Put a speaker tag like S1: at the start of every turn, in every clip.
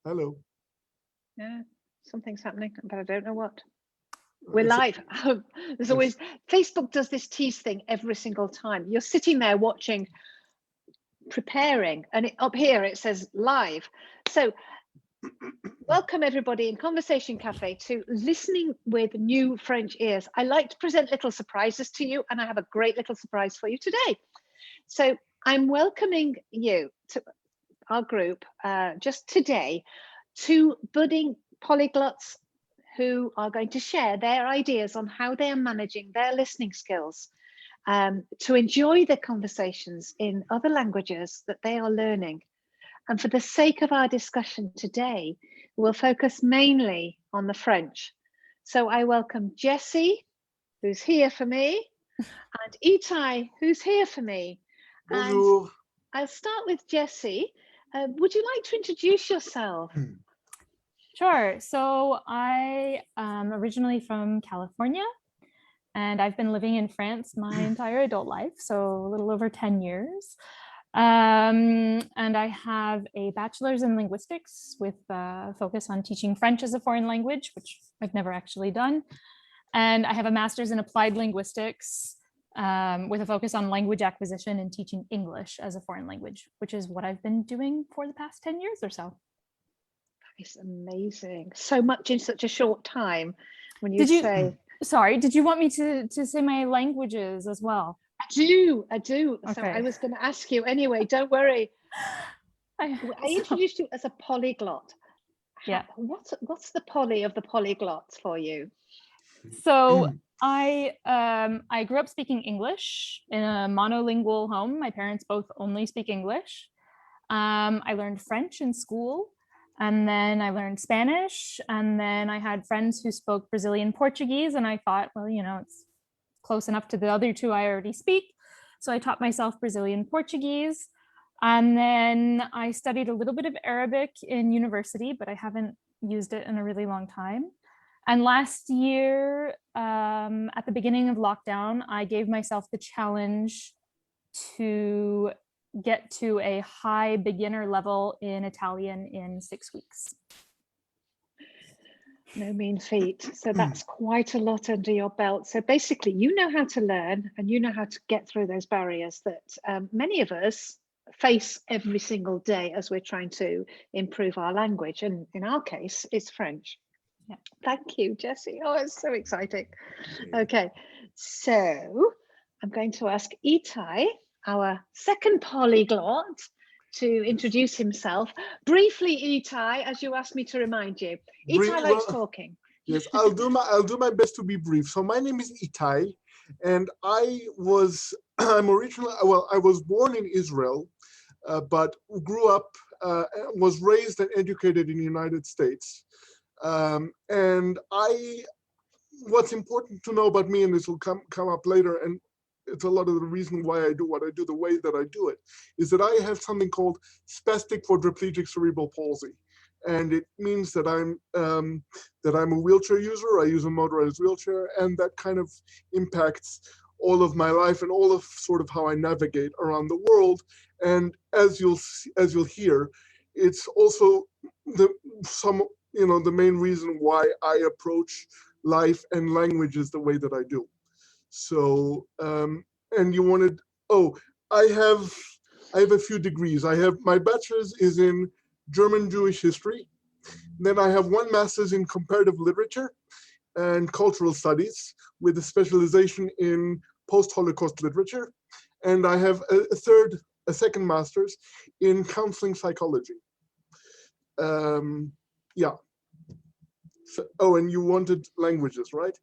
S1: Hello.
S2: Yeah, something's happening, but I don't know what. We're
S1: So,
S2: live. There's
S1: yes.
S2: always, Facebook does this tease thing every single time. You're sitting there watching, preparing, and up here it says live. So welcome everybody in Conversation Cafe to Listening with New French Ears. I like to present little surprises to you, and I have a great little surprise for you today. So I'm welcoming you to our group just today, two budding polyglots who are going to share their ideas on how they are managing their listening skills to enjoy the conversations in other languages that they are learning. And for the sake of our discussion today, we'll focus mainly on the French. So I welcome Jesse, who's here for me, and Etai, who's here for me. And
S1: Bonjour.
S2: I'll start with Jesse. Would you like to introduce yourself?
S3: Sure. So I am originally from California, and I've been living in France my entire adult life, so a little over 10 years. And I have a bachelor's in linguistics with a focus on teaching French as a foreign language, which I've never actually done. And I have a master's in applied linguistics with a focus on language acquisition and teaching English as a foreign language, which is what I've been doing for the past 10 years or so.
S2: It's amazing. So much in such a short time. When you
S3: Did you
S2: say,
S3: sorry, did you want me to say my languages as well?
S2: I do. So
S3: Okay.
S2: I was going to ask you anyway, don't worry. I introduced you as a polyglot.
S3: Yeah.
S2: What's the poly of the polyglots for you?
S3: So I grew up speaking English in a monolingual home. My parents both only speak English. I learned French in school, and then I learned Spanish, and then I had friends who spoke Brazilian Portuguese, and I thought, well, it's close enough to the other two I already speak. So I taught myself Brazilian Portuguese. And then I studied a little bit of Arabic in university, but I haven't used it in a really long time. And last year, at the beginning of lockdown, I gave myself the challenge to get to a high beginner level in Italian in 6 weeks.
S2: No mean feat. So that's quite a lot under your belt. So basically, you know how to learn and you know how to get through those barriers that many of us face every single day as we're trying to improve our language. And in our case, it's French.
S3: Yeah.
S2: Thank you, Jesse. Oh, it's so exciting. Okay, so I'm going to ask Etai, our second polyglot, to introduce himself. Briefly, Etai, as you asked me to remind you. Etai likes talking.
S1: Yes, I'll do my best to be brief. So my name is Etai, and I was born in Israel, but grew up, was raised and educated in the United States. And what's important to know about me, and this will come up later, and it's a lot of the reason why I do what I do the way that I do it, is that I have something called spastic quadriplegic cerebral palsy. And it means that I'm a wheelchair user. I use a motorized wheelchair, and that kind of impacts all of my life and all of sort of how I navigate around the world. And as you'll hear, it's also the main reason why I approach life and languages the way that I do. So, and you wanted, I have a few degrees. My bachelor's is in German Jewish history. Then I have one master's in comparative literature and cultural studies with a specialization in post-Holocaust literature. And I have a second master's in counseling psychology. Yeah. So, and you wanted languages, right?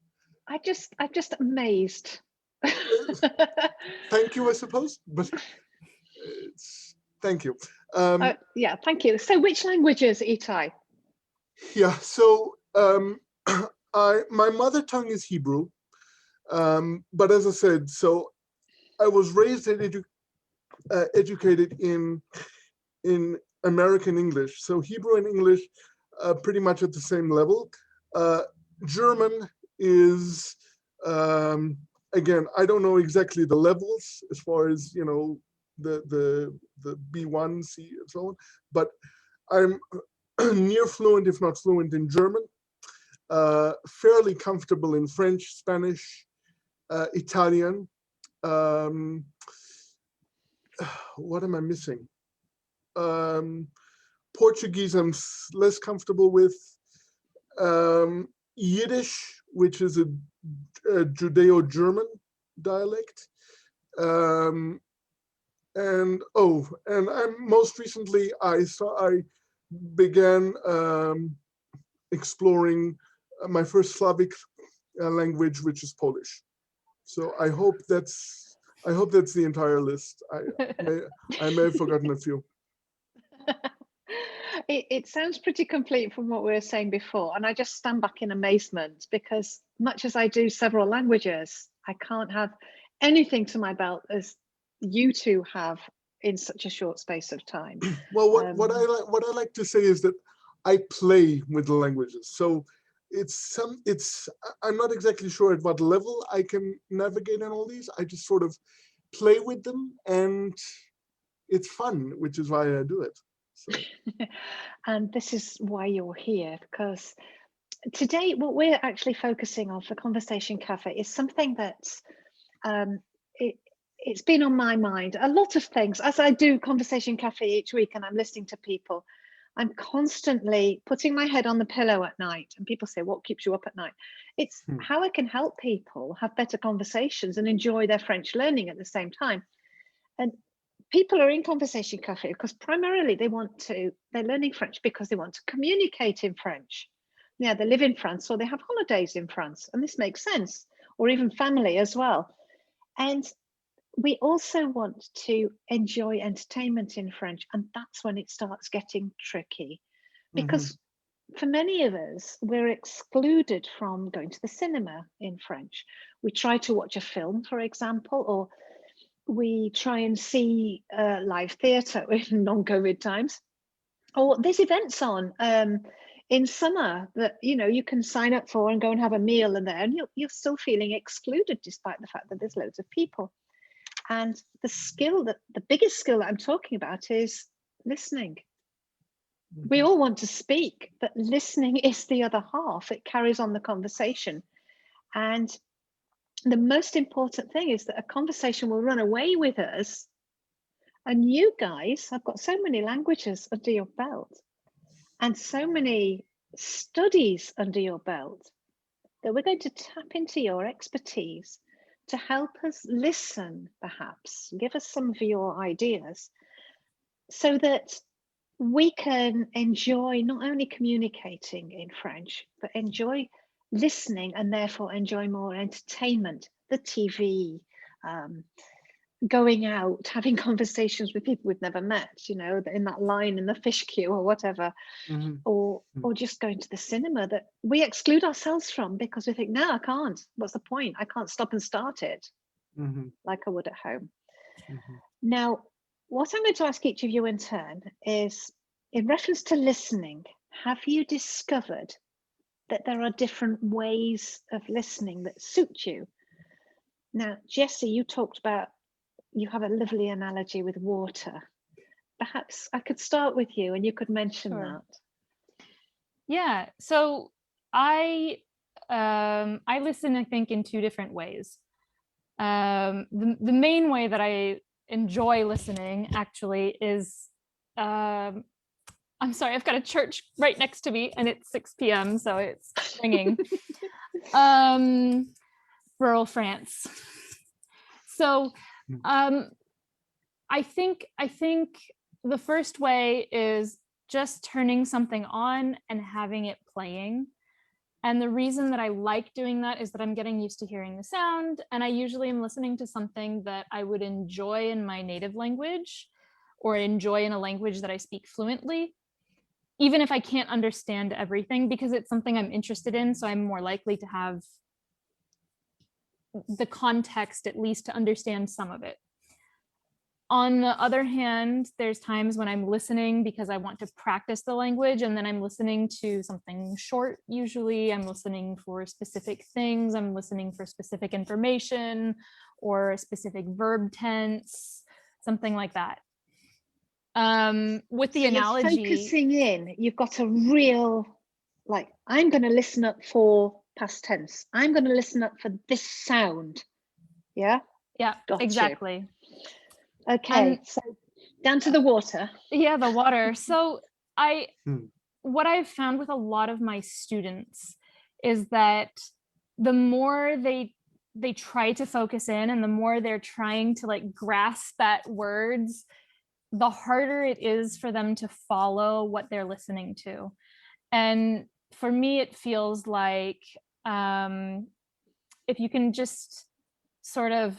S2: I'm just amazed.
S1: Thank you, I suppose, but thank you.
S2: Yeah, thank you. So which languages, Etai?
S1: Yeah, so my mother tongue is Hebrew, but as I said, so I was raised and educated in American English. So Hebrew and English pretty much at the same level. German is, again, I don't know exactly the levels as far as, the B1, C, and so on, but I'm near fluent, if not fluent, in German, fairly comfortable in French, Spanish, Italian. What am I missing? Portuguese I'm less comfortable with. Yiddish, which is a Judeo-German dialect. And I'm most recently I began exploring my first Slavic language, which is Polish. So I hope that's the entire list. I may have forgotten a few.
S2: It sounds pretty complete from what we were saying before, and I just stand back in amazement, because much as I do several languages, I can't have anything to my belt as you two have in such a short space of time.
S1: Well, what I like to say is that I play with the languages. So I'm not exactly sure at what level I can navigate in all these. I just sort of play with them, and it's fun, which is why I do it. So.
S2: And this is why you're here, because today what we're actually focusing on for Conversation Cafe is something that's it's been on my mind. A lot of things, as I do Conversation Cafe each week and I'm listening to people, I'm constantly putting my head on the pillow at night, and people say, what keeps you up at night? It's how I can help people have better conversations and enjoy their French learning at the same time. And people are in Conversation Cafe because primarily they're learning French because they want to communicate in French. Yeah, they live in France or they have holidays in France, and this makes sense, or even family as well. And we also want to enjoy entertainment in French, and that's when it starts getting tricky, because for many of us, we're excluded from going to the cinema in French. We try to watch a film, for example, or we try and see live theatre in non-COVID times, or there's events on in summer that you can sign up for and go and have a meal in there, and you're still feeling excluded despite the fact that there's loads of people. And the biggest skill that I'm talking about is listening. We all want to speak, but listening is the other half. It carries on the conversation. And the most important thing is that a conversation will run away with us. And you guys have got so many languages under your belt and so many studies under your belt that we're going to tap into your expertise to help us listen, perhaps, give us some of your ideas so that we can enjoy not only communicating in French, but enjoy listening and therefore enjoy more entertainment, the TV, going out, having conversations with people we've never met, in that line in the fish queue or whatever, or just going to the cinema that we exclude ourselves from because we think, no, I can't. What's the point? I can't stop and start it like I would at home. Now, what I'm going to ask each of you in turn is, in reference to listening, have you discovered that there are different ways of listening that suit you? Now, Jesse, you talked about, you have a lovely analogy with water. Perhaps I could start with you and you could mention that.
S3: Yeah, so I listen, I think, in two different ways. The main way that I enjoy listening actually is, I'm sorry, I've got a church right next to me and it's 6 p.m. so it's ringing. Rural France. So I think the first way is just turning something on and having it playing. And the reason that I like doing that is that I'm getting used to hearing the sound, and I usually am listening to something that I would enjoy in my native language or enjoy in a language that I speak fluently, even if I can't understand everything, because it's something I'm interested in, so I'm more likely to have the context at least to understand some of it. On the other hand, there's times when I'm listening because I want to practice the language, and then I'm listening to something short. Usually I'm listening for specific things. I'm listening for specific information or a specific verb tense, something like that. With the
S2: So
S3: analogy,
S2: you're focusing in, you've got a real, like, I'm going to listen up for past tense. I'm going to listen up for this sound. Yeah.
S3: yeah,
S2: Got you.
S3: exactly.
S2: Okay,
S3: And
S2: so down to the water.
S3: yeah, the water. So
S1: Hmm.
S3: what I've found with a lot of my students is that the more they try to focus in, and the more they're trying to like grasp at words, the harder it is for them to follow what they're listening to. And for me, it feels like if you can just sort of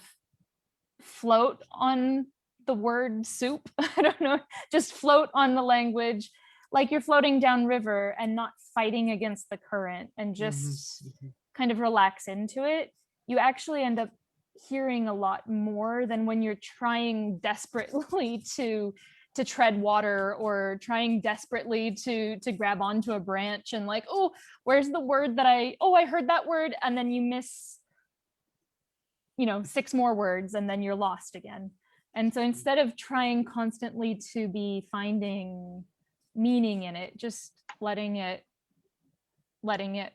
S3: float on the word soup, I don't know, just float on the language, like you're floating down river and not fighting against the current, and just kind of relax into it, you actually end up hearing a lot more than when you're trying desperately to tread water, or trying desperately to grab onto a branch and like, oh, where's the word that I heard that word, and then you miss 6 more words, and then you're lost again. And so instead of trying constantly to be finding meaning in it, just letting it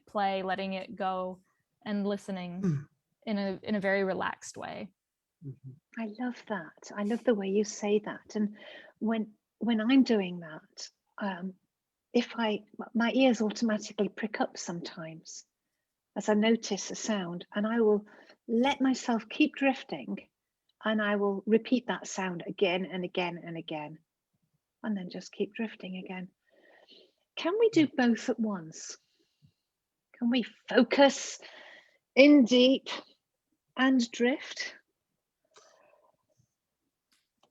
S3: play, letting it go, and listening in a very relaxed way.
S2: I love that. I love the way you say that. And when I'm doing that, my ears automatically prick up sometimes as I notice a sound, and I will let myself keep drifting, and I will repeat that sound again and again and again, and then just keep drifting again. Can we do both at once? Can we focus in deep and drift?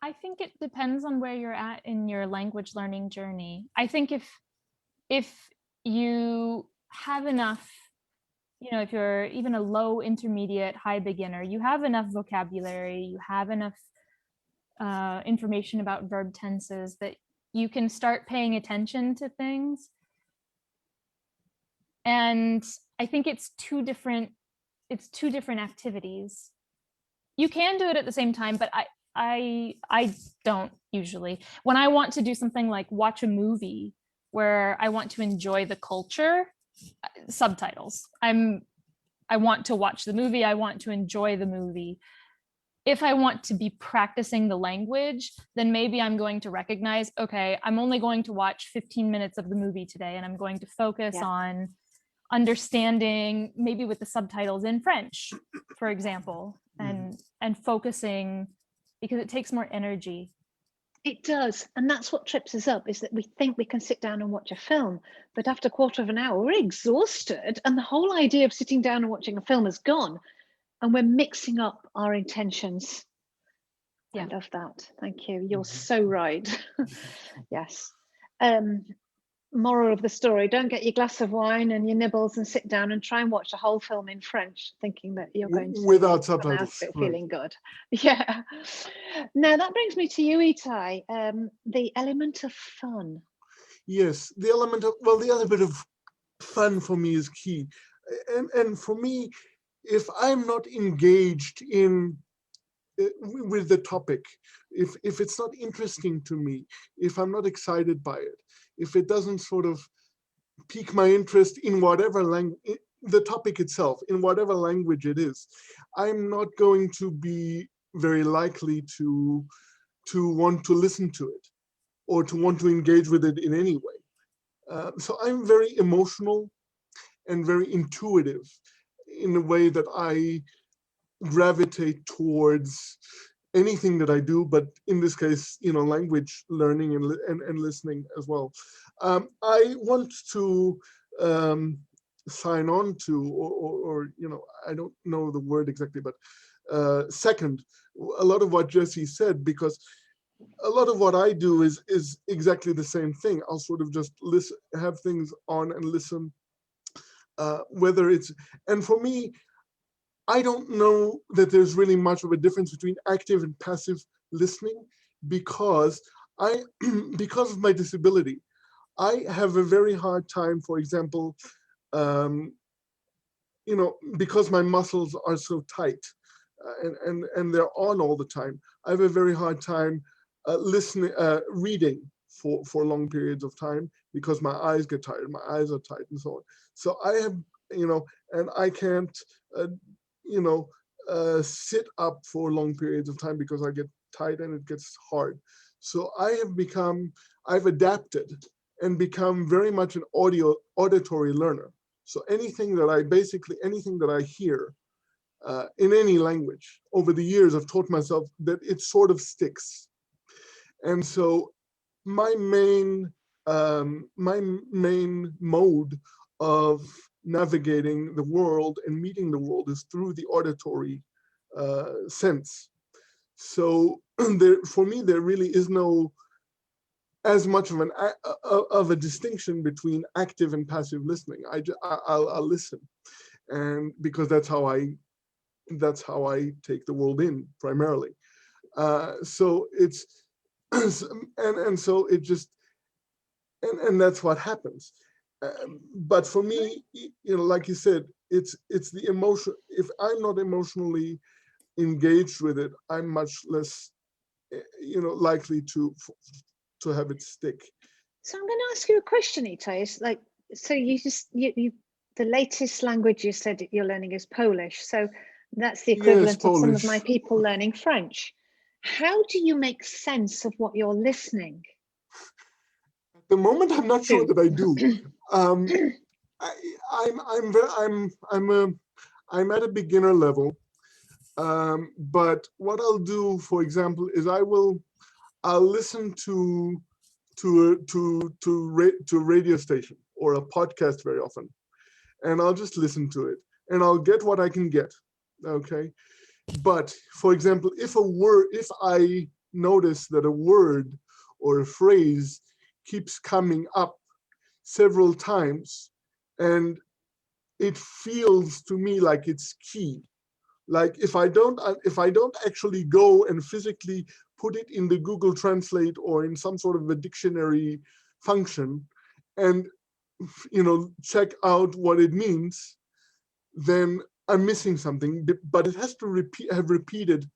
S3: I think it depends on where you're at in your language learning journey. I think if you have enough, if you're even a low intermediate, high beginner, you have enough vocabulary, you have enough information about verb tenses that you can start paying attention to things. And I think it's two different activities. You can do it at the same time, but I don't usually. When I want to do something like watch a movie where I want to enjoy the culture, subtitles. I want to watch the movie, I want to enjoy the movie. If I want to be practicing the language, then maybe I'm going to recognize, okay, I'm only going to watch 15 minutes of the movie today, and I'm going to focus on understanding, maybe with the subtitles in French, for example, and focusing, because it takes more energy.
S2: It does. And that's what trips us up, is that we think we can sit down and watch a film, but after a quarter of an hour, we're exhausted. And the whole idea of sitting down and watching a film is gone. And we're mixing up our intentions. Yeah. I love that. Thank you. You're so right. Yes. Moral of the story, don't get your glass of wine and your nibbles and sit down and try and watch a whole film in French thinking that you're going to
S1: without subtitles,
S2: feeling good. Yeah. Now that brings me to you, Etai. The element of fun.
S1: Yes, the element of fun for me is key. And for me, if I'm not engaged with the topic, if it's not interesting to me, if I'm not excited by it, if it doesn't sort of pique my interest in whatever language, the topic itself, in whatever language it is, I'm not going to be very likely to want to listen to it or to want to engage with it in any way. So I'm very emotional and very intuitive in a way that I gravitate towards anything that I do, but in this case, language learning and listening as well. I want to sign on to, or I don't know the word exactly, but second, a lot of what Jesse said, because a lot of what I do is exactly the same thing. I'll sort of just listen, have things on and listen, whether it's, and for me, I don't know that there's really much of a difference between active and passive listening, because because of my disability, I have a very hard time, for example, because my muscles are so tight and they're on all the time, I have a very hard time reading for long periods of time because my eyes get tired, my eyes are tight, and so on. So I have, and I can't, sit up for long periods of time because I get tight and it gets hard. So I've adapted and become very much an auditory learner. So anything that I hear in any language over the years, I've taught myself that it sort of sticks. And so my main mode of navigating the world and meeting the world is through the auditory sense. So for me, there really is no as much of a distinction between active and passive listening. I'll listen, and because that's how I take the world in primarily. So it's and so it just and that's what happens. But for me, like you said, it's the emotion. If I'm not emotionally engaged with it, I'm much less, likely to have it stick.
S2: So I'm going to ask you a question, Etai. It's like, so you the latest language you said that you're learning is Polish. So that's the equivalent of some of my people learning French. How do you make sense of what you're listening?
S1: At the moment, I'm not sure that I do. I'm at a beginner level, but what I'll do, for example, is I'll listen to a radio station or a podcast very often, and I'll just listen to it, and I'll get what I can get. Okay, but for example, if I notice that a word or a phrase keeps coming up several times, and it feels to me like it's key. Like if I don't actually go and physically put it in the Google Translate or in some sort of a dictionary function and check out what it means, then I'm missing something. But it has to have repeated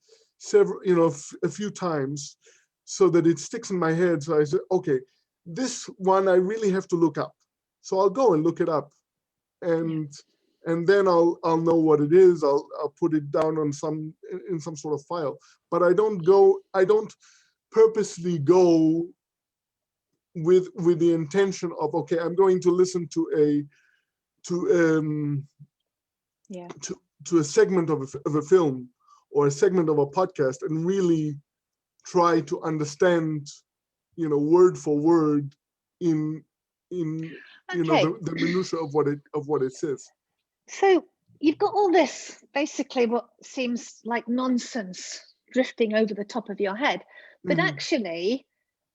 S1: a few times so that it sticks in my head. So I say, okay, this one I really have to look up. So I'll go and look it up, and then I'll know what it is. I'll put it down on in some sort of file. But I don't purposely go with the intention of, okay, I'm going to listen to a segment of a film or a segment of a podcast and really try to understand, word for word in the minutia of what it says.
S2: So you've got all this, basically what seems like nonsense drifting over the top of your head, but actually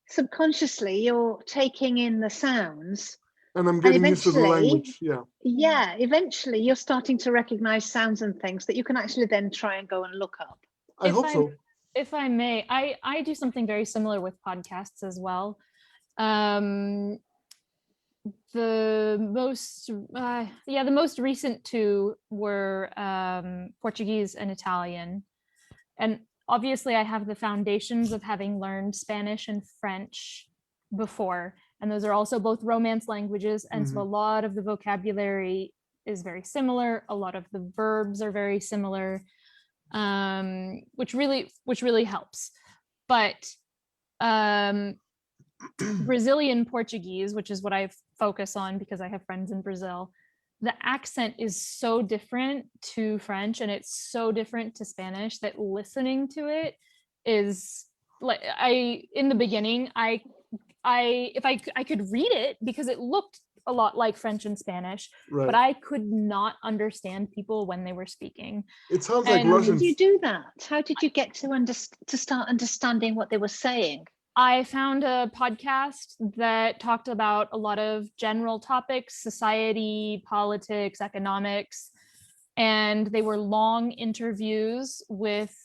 S2: subconsciously you're taking in the sounds.
S1: And I'm getting used to the language.
S2: Yeah, eventually you're starting to recognize sounds and things that you can actually then try and go and look up.
S1: I hope so.
S3: If I may, I do something very similar with podcasts as well. The most recent two were Portuguese and Italian. And obviously I have the foundations of having learned Spanish and French before. And those are also both Romance languages. And so a lot of the vocabulary is very similar. A lot of the verbs are very similar, which really helps. But Brazilian Portuguese, which is what I focus on because I have friends in Brazil, the accent is so different to French and it's so different to Spanish that listening to it is like, in the beginning, if I could read it because it looked a lot like French and Spanish, right, but I could not understand people when they were speaking.
S1: It sounds like Russian.
S2: How did you do that? How did you get to start understanding what they were saying?
S3: I found a podcast that talked about a lot of general topics, society, politics, economics, and they were long interviews with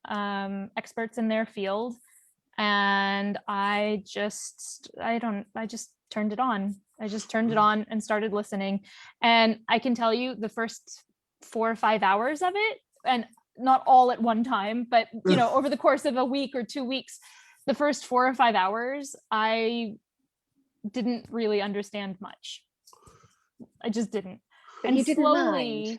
S3: experts in their field. And I just turned it on. I just turned it on and started listening. And I can tell you the first 4 or 5 hours of it, and not all at one time, but over the course of a week or 2 weeks, the first 4 or 5 hours, I didn't really understand much. I just didn't.
S2: But
S3: and
S2: you didn't
S3: slowly,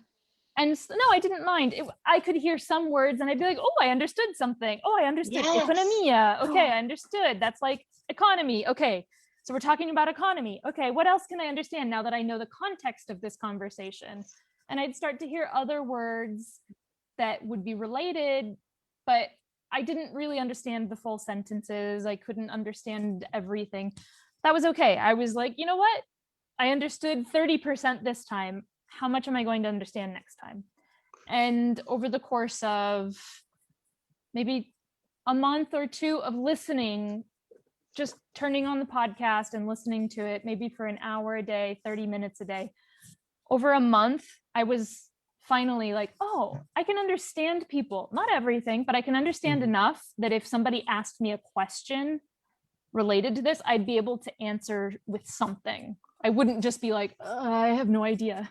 S2: mind.
S3: no, I didn't mind. I could hear some words and I'd be like, oh, I understood something. Oh, I understood
S2: Yes.
S3: economia. Okay, I understood. That's like economy. Okay, so we're talking about economy. Okay, what else can I understand now that I know the context of this conversation? And I'd start to hear other words that would be related, but I didn't really understand the full sentences. I couldn't understand everything. That was okay. I was like, you know what? I understood 30% this time. How much am I going to understand next time? And over the course of maybe a month or two of listening, just turning on the podcast and listening to it, maybe for an hour a day, 30 minutes a day, over a month, I was finally like, oh, I can understand people. Not everything, but I can understand enough that if somebody asked me a question related to this, I'd be able to answer with something. I wouldn't just be like, I have no idea.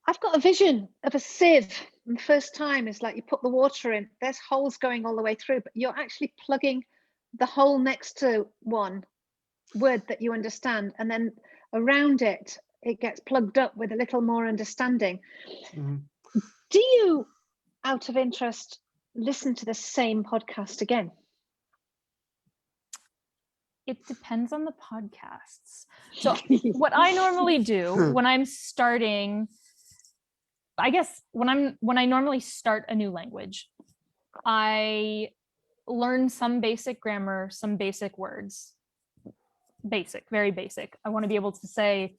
S2: I've got a vision of a sieve. And the first time is like you put the water in, there's holes going all the way through, but you're actually plugging the hole next to one word that you understand. And then around it, it gets plugged up with a little more understanding. Do you, out of interest, listen to the same podcast again?
S3: It depends on the podcasts. So what I normally do when I'm starting, I guess when I normally start a new language, I learn some basic grammar, some basic words. Basic, very basic. I want to be able to say,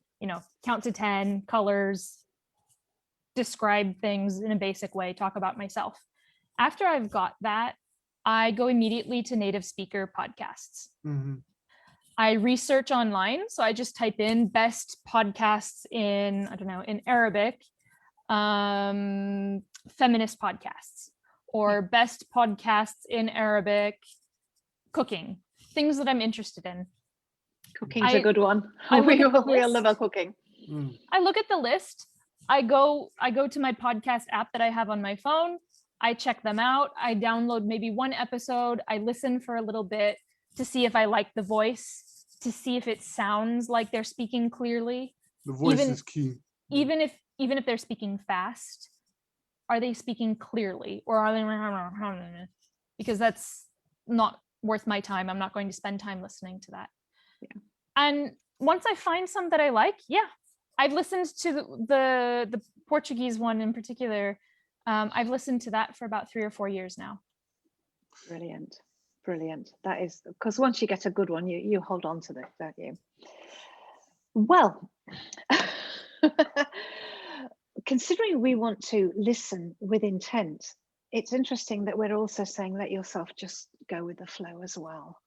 S3: count to 10, colors, describe things in a basic way, talk about myself. After I've got that, I go immediately to native speaker podcasts. I research online. So I just type in best podcasts in Arabic, feminist podcasts, or best podcasts in Arabic, cooking, things that I'm interested in.
S2: Cooking's a good one. We all love our cooking.
S3: I look at the list. I go to my podcast app that I have on my phone. I check them out. I download maybe one episode. I listen for a little bit to see if I like the voice, to see if it sounds like they're speaking clearly.
S1: The voice is key.
S3: Even if they're speaking fast, are they speaking clearly, or are they? Because that's not worth my time. I'm not going to spend time listening to that.
S2: Yeah.
S3: And once I find some that I like, I've listened to the Portuguese one in particular. I've listened to that for about 3 or 4 years now.
S2: Brilliant. That is, because once you get a good one, you hold on to it, don't you? Well, considering we want to listen with intent, it's interesting that we're also saying let yourself just go with the flow as well.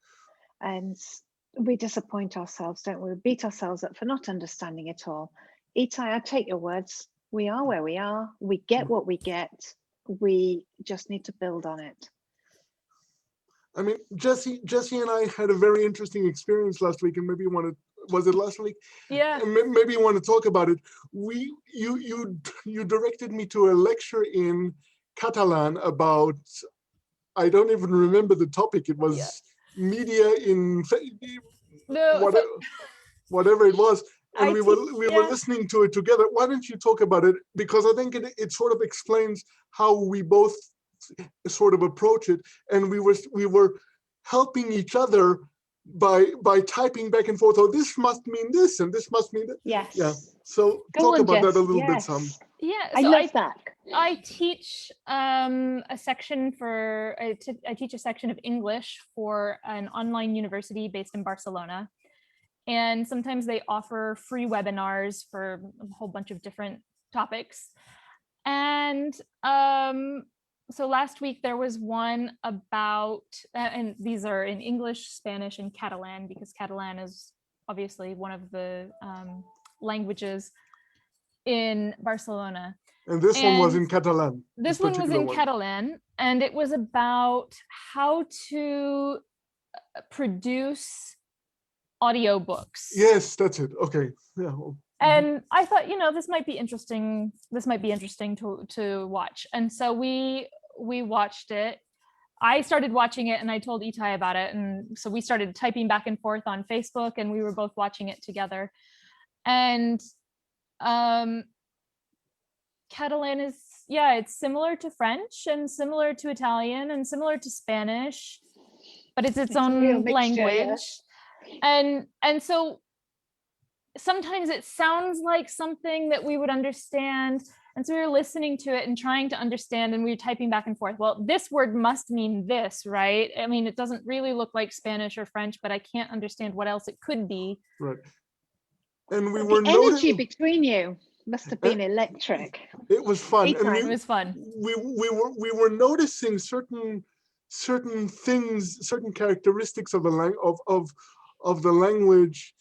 S2: And we disappoint ourselves, don't we? We beat ourselves up for not understanding it all. Etai, I take your words. We are where we are. We get what we get. We just need to build on it.
S1: I mean, Jesse and I had a very interesting experience last week, and maybe you want to, was it last week?
S3: Yeah.
S1: And maybe you want to talk about it. You directed me to a lecture in Catalan about, I don't even remember the topic. It was media in whatever it was. And we were listening to it together. Why don't you talk about it? Because I think it sort of explains how we both sort of approach it, and we were helping each other by typing back and forth. Oh, this must mean this, and this must mean that.
S2: Yes.
S1: Yeah. So talk about that a little bit, some.
S3: Yeah.
S2: I love that.
S3: I teach a section I teach a section of English for an online university based in Barcelona. And sometimes they offer free webinars for a whole bunch of different topics. And so last week there was one about, and these are in English, Spanish, and Catalan, because Catalan is obviously one of the languages in Barcelona.
S1: And this one was in Catalan.
S3: This one was in Catalan, and it was about how to produce audiobooks.
S1: Yes, that's it. Okay. Yeah.
S3: And I thought, this might be interesting. This might be interesting to watch. And so we watched it. I started watching it and I told Etai about it. And so we started typing back and forth on Facebook and we were both watching it together. And Catalan is, yeah, it's similar to French and similar to Italian and similar to Spanish, but it's its own language. Yeah. And so sometimes it sounds like something that we would understand. And so we were listening to it and trying to understand, and we were typing back and forth. Well, this word must mean this, right? I mean, it doesn't really look like Spanish or French, but I can't understand what else it could be.
S1: Right. And we were
S2: the energy between you must have been electric.
S1: It was fun.
S3: And it was fun.
S1: We were noticing certain things, certain characteristics of the language,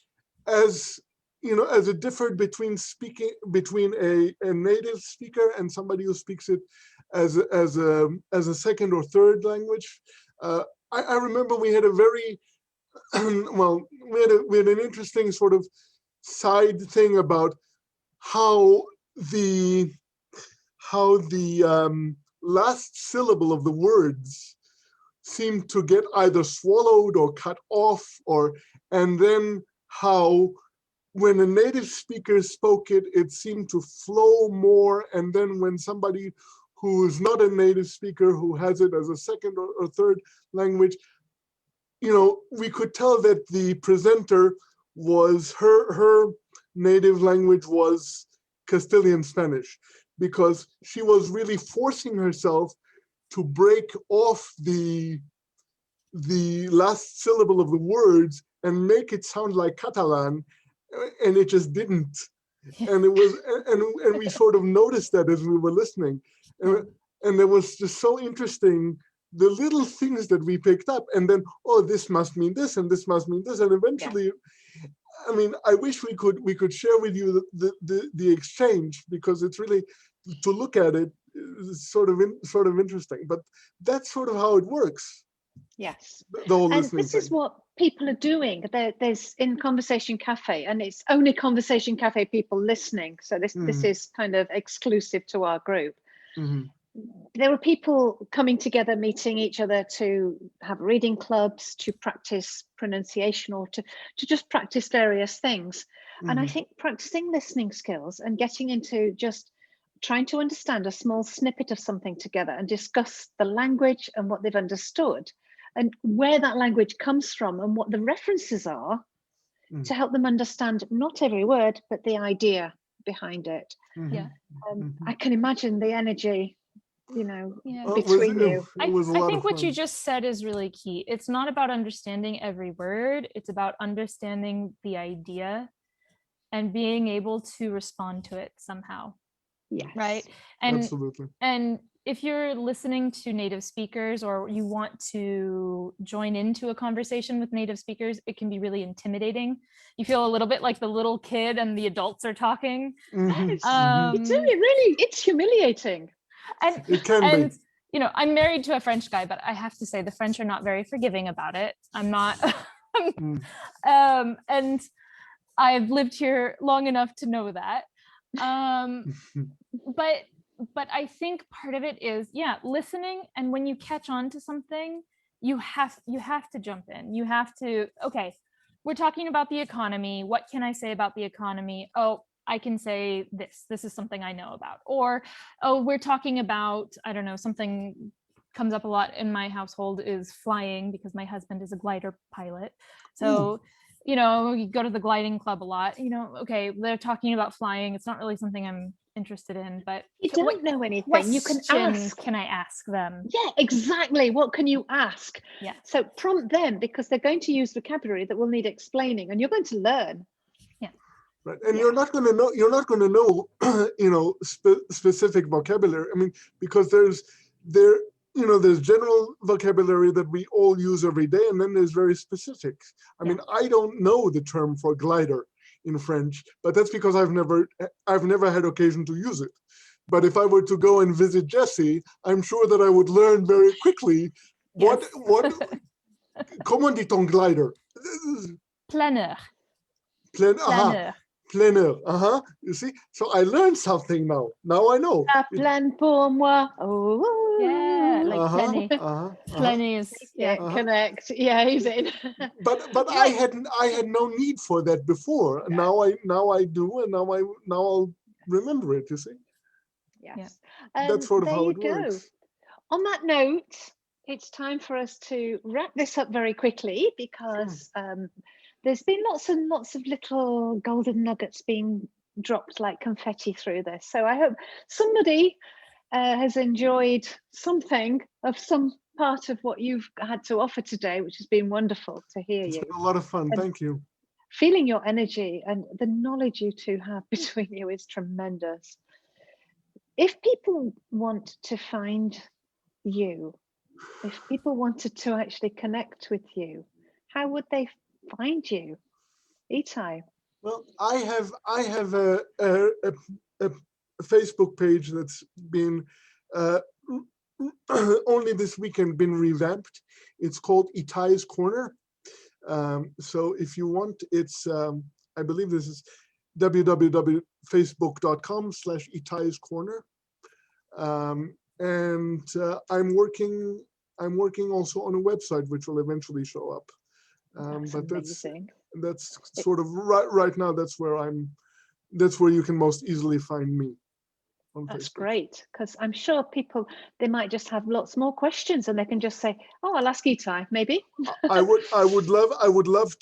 S1: as you know, as it differed between a native speaker and somebody who speaks it as a second or third language. I remember we had a very well, we had an interesting sort of side thing about how the last syllable of the words seemed to get either swallowed or cut off, and then how when a native speaker spoke it, it seemed to flow more, and then when somebody who is not a native speaker, who has it as a second or third language, you know, we could tell that the presenter was her native language was Castilian Spanish, because she was really forcing herself to break off the last syllable of the words and make it sound like Catalan, and it just didn't. And it was, and we sort of noticed that as we were listening, and it was just so interesting, the little things that we picked up, and then, oh, this must mean this, and this must mean this, and eventually, I mean, I wish we could share with you the exchange, because it's really, to look at it, is sort of interesting. But that's sort of how it works.
S2: Yes,
S1: the whole
S2: and
S1: listening
S2: this
S1: thing.
S2: is what people are doing. There's in Conversation Cafe, and it's only Conversation Cafe people listening. So this is kind of exclusive to our group.
S1: Mm-hmm.
S2: There were people coming together, meeting each other to have reading clubs, to practice pronunciation, or to just practice various things. Mm-hmm. And I think practicing listening skills and getting into just trying to understand a small snippet of something together and discuss the language and what they've understood and where that language comes from and what the references are to help them understand not every word, but the idea behind it.
S3: Mm-hmm. Yeah.
S2: I can imagine the energy, you know, between you.
S3: I think what you just said is really key. It's not about understanding every word. It's about understanding the idea and being able to respond to it somehow.
S2: Yes.
S3: Right. And
S1: absolutely.
S3: And if you're listening to native speakers, or you want to join into a conversation with native speakers, it can be really intimidating. You feel a little bit like the little kid and the adults are talking.
S2: Mm-hmm. It's humiliating.
S3: And
S1: it can be.
S3: You know, I'm married to a French guy, but I have to say the French are not very forgiving about it. I'm not. And I've lived here long enough to know that. But I think part of it is, listening. And when you catch on to something, you have to jump in. You have to, okay, we're talking about the economy. What can I say about the economy? Oh, I can say this. This is something I know about. Or, oh, we're talking about, I don't know, something comes up a lot in my household is flying, because my husband is a glider pilot. So, you know, you go to the gliding club a lot, you know, okay, they're talking about flying. It's not really something I'm interested in, but
S2: you don't know anything. You can ask.
S3: Can I ask them?
S2: Yeah, exactly. What can you ask?
S3: Yeah.
S2: So prompt them, because they're going to use vocabulary that will need explaining, and you're going to learn.
S3: Yeah.
S1: Right. And you're not going to know. You're not going to know. You know, specific vocabulary. I mean, because there's general vocabulary that we all use every day, and then there's very specific. I mean, I don't know the term for glider in French, but that's because I've never had occasion to use it. But if I were to go and visit Jesse, I'm sure that I would learn very quickly what comment dit-on glider?
S3: Planeur.
S1: Planeur. Planeur. You see, so I learned something now. Now I know.
S2: La plaine pour moi. Oh.
S3: Yeah, like plenty. Plenty is
S2: Connect. Yeah, he's in.
S1: But I had no need for that before. Now I do, and now I'll remember it. You see.
S2: Yes.
S1: That's sort of
S2: there
S1: how
S2: you
S1: it
S2: go.
S1: works.
S2: On that note, it's time for us to wrap this up very quickly because there's been lots and lots of little golden nuggets being dropped like confetti through this. So I hope somebody has enjoyed something of some part of what you've had to offer today, which has been wonderful to hear
S1: It's
S2: you.
S1: been a lot of fun.
S2: And
S1: thank you.
S2: feeling your energy and the knowledge you two have between you is tremendous. If people want to find you, if people wanted to actually connect with you, how would they find you? Etai.
S1: Well, I have a Facebook page that's been only this weekend been revamped. It's called Etai's Corner. So if you want, it's I believe this is www.facebook.com/Etai's Corner. And I'm working also on a website which will eventually show up. But
S2: amazing.
S1: that's sort of right now. That's where you can most easily find me.
S2: That's
S1: Facebook.
S2: great, because I'm sure people, they might just have lots more questions and they can just say, oh, I'll ask Etai, maybe.
S1: I would love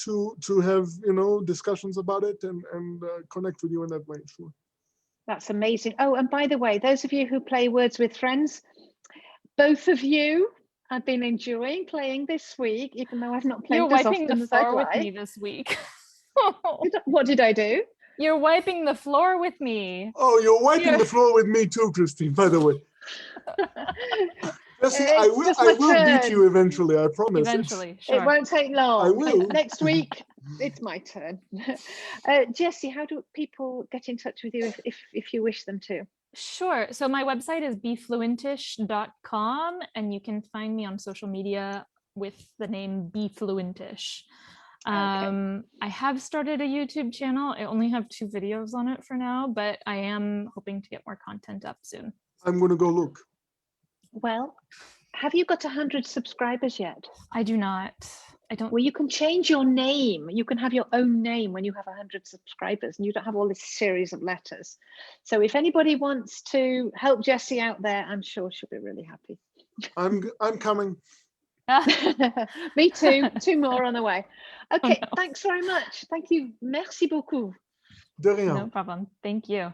S1: to have discussions about it and connect with you in that way. Sure.
S2: That's amazing. Oh, and by the way, those of you who play Words with Friends, both of you have been enjoying playing this week, even though I've not played
S3: You're
S2: as
S3: wiping
S2: often
S3: the
S2: as I'd
S3: floor with
S2: like.
S3: me this week.
S2: What did I do?
S3: You're wiping the floor with me.
S1: Oh, you're wiping the floor with me too, Christine, by the way. Jesse, I will beat you eventually, I promise.
S3: Eventually, sure.
S2: It won't take long.
S1: I will.
S2: Next week, it's my turn. Jesse, how do people get in touch with you if you wish them to?
S3: Sure. So my website is befluentish.com, and you can find me on social media with the name befluentish. I have started a YouTube channel. I only have 2 videos on it for now, but I am hoping to get more content up soon.
S1: I'm going to go look.
S2: Well, have you got 100 subscribers yet?
S3: I do not. I don't.
S2: Well, you can change your name. You can have your own name when you have 100 subscribers and you don't have all this series of letters. So if anybody wants to help Jessie out there, I'm sure she'll be really happy.
S1: I'm coming.
S2: Me too. 2 more on the way. Okay, thanks very much. Thank you. Merci beaucoup.
S1: De rien.
S3: No problem. Thank you.